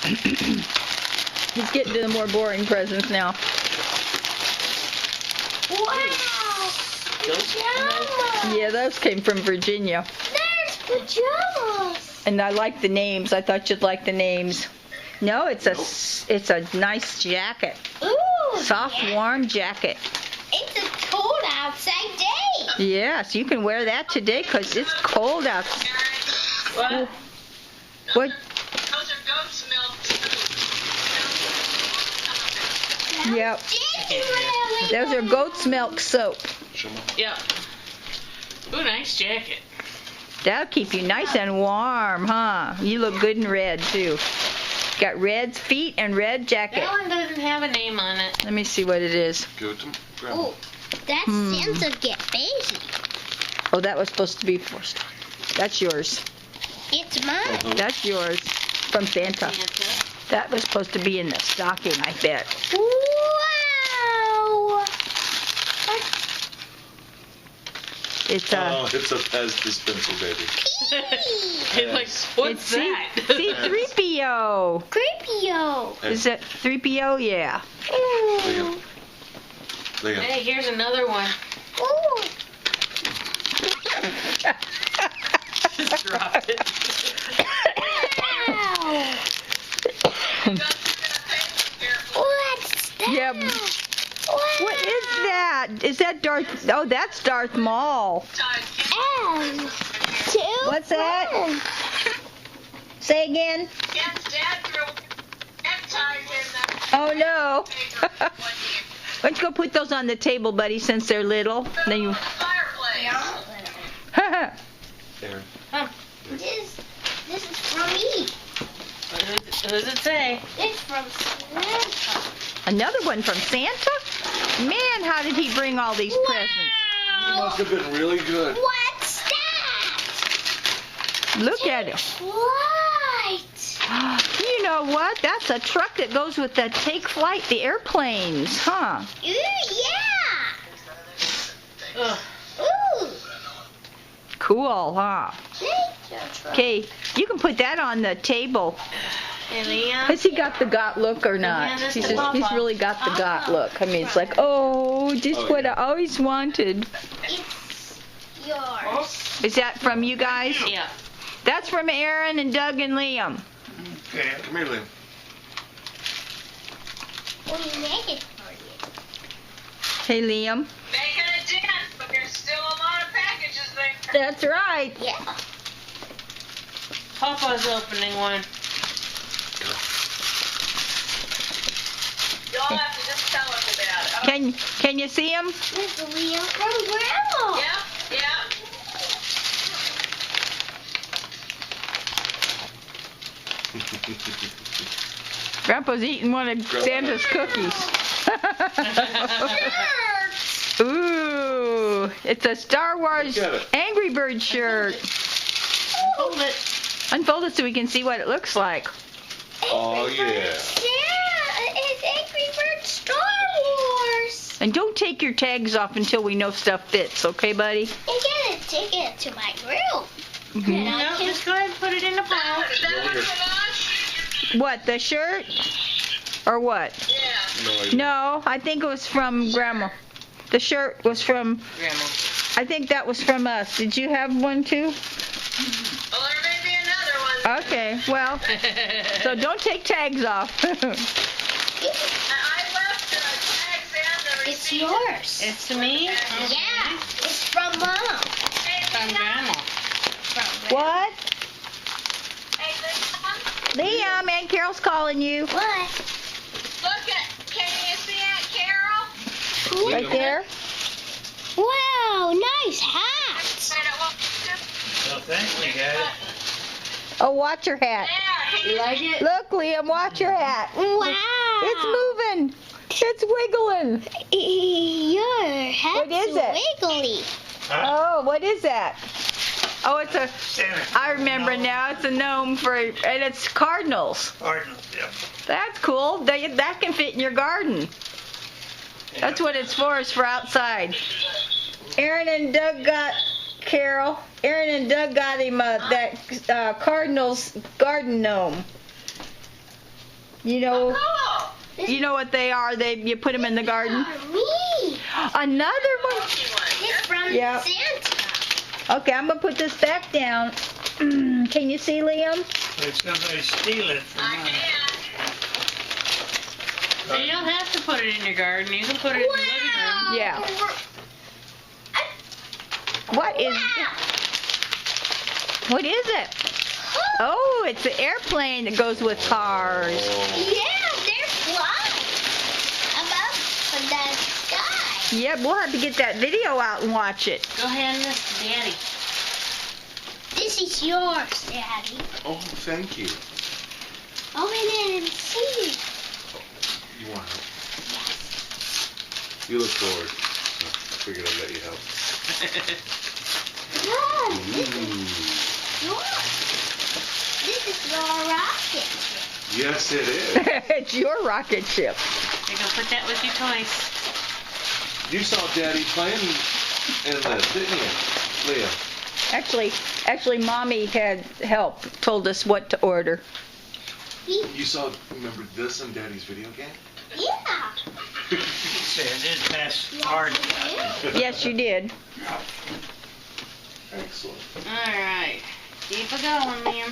He's getting to the more boring presents now. Wow! Pajamas! Yeah, those came from Virginia. There's pajamas! And I like the names. I thought you'd like the names. No, it's a nice jacket. Ooh! Soft, yeah. warm jacket. It's a cold outside day. Yes, you can wear that today because it's cold out. What? What? Those are goat's milk. Yep. Did really? Those are goat's milk soap. Yeah. Ooh, nice jacket. That'll keep you nice and warm, huh? You look good in red, too. Got red feet and red jacket. That one doesn't have a name on it. Let me see what it is. Give it to Grandma. Ooh, that's Santa get busy. Oh, that was supposed to be for. That's yours. It's mine. That's yours from Santa. Santa. That was supposed to be in the stocking, I bet. Wow! It's Oh, it's a Pez dispenser, baby. It's like, what's that? C3PO. Creepio. Is that 3PO? Yeah. Ooh. Liam. Hey, here's another one. Ooh. Just drop it. Wow. What's that? Yeah. What is that? Is that Darth? Oh, that's Darth Maul. And two What's that? friends. Say again. Oh no. Why don't you go put those on the table, buddy, since they're little. Then you. Aaron. This is from me. What does it say? It's from Santa. Another one from Santa? Man, how did he bring all these presents? Must have been really good. What's that? Look at it. Right. You know what? That's a truck that goes with the take flight, the airplanes, huh? Ooh, yeah. Ugh. Ooh. Cool, huh? Okay, you can put that on the table. Hey, Leah. Has he got the got look or not? Yeah, He's, just he's really got the got look. I mean, it's like, oh, just Oh, what yeah. I always wanted. It's yours. Is that from you guys? Yeah. That's from Aaron and Doug and Liam. Come here, Liam. We make it for you. Hey, Liam. Making a dent, but there's still a lot of packages there. That's right. Yeah. Papa's opening one. You'll have to just tell us about it. Can you see him? With Liam from Grandma. Yeah, yeah. Grandpa's eating one of Santa's cookies. Ooh, it's a Star Wars Look at it. Angry Bird shirt. Hold it. Unfold it so we can see what it looks like. Oh, yeah. Yeah, it's Angry Bird Star Wars. And don't take your tags off until we know stuff fits, okay, buddy? I'm gonna take it to my room. And I No, can just go ahead and put it in the pile. Over here. What, the shirt? Or what? No idea. No, I think it was from Grandma. The shirt was from, Grandma. I think that was from us. Did you have one too? Well, there may be another one. Okay, well, so don't take tags off. I left tags and the It's yours. It's to me? Yeah, it's from Mom. From Grandma. From Grandma. What? Hey, Liam, Aunt Carol's calling you. What? can you see Aunt Carol? Right there. Wow, nice hat. Oh, thanks, we got it. Oh, watch your hat. You like it? Look, Liam, watch your hat. Wow. It's moving. It's wiggling. Your hat's What is it? wiggly. Oh, what is that? Oh, it's a, Santa. I remember now, it's a gnome for, and it's cardinals. Cardinals, yep. That's cool. That can fit in your garden. That's what it's for, is for outside. Aaron and Doug got Carol. Aaron and Doug got him that Cardinals garden gnome. You know, Oh, you know what they are. You put them in the garden. Me. Another one. It's from Yeah. Santa. Okay, I'm gonna put this back down. Can you see, Liam? Did somebody steal it from I mine? can. You don't have to put it in your garden. You can put it in the living room. Yeah. What is? What is it? Oh, it's the airplane that goes with cars. Yeah, they're flying above the sky. Yep, we'll have to get that video out and watch it. Go hand this to Daddy. This is yours, Daddy. Oh, thank you. Open it and see. You want help? You look bored. So I figured I'd let you help. No, this is Ooh. yours. This is your rocket. Yes, it is. It's your rocket ship. You go put that with your toys. You saw Daddy playing in this, didn't you, Leah? Actually, Mommy had help, told us what to order. You saw, remember this in Daddy's video game? Yeah. He said it did pass hard. Yes, you did. Excellent. All right. Keep it going, Liam.